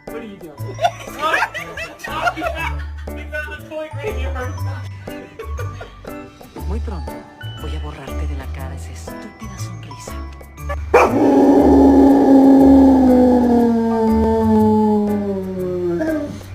What are you doing? Muy pronto voy a borrarte de la cara ese estúpido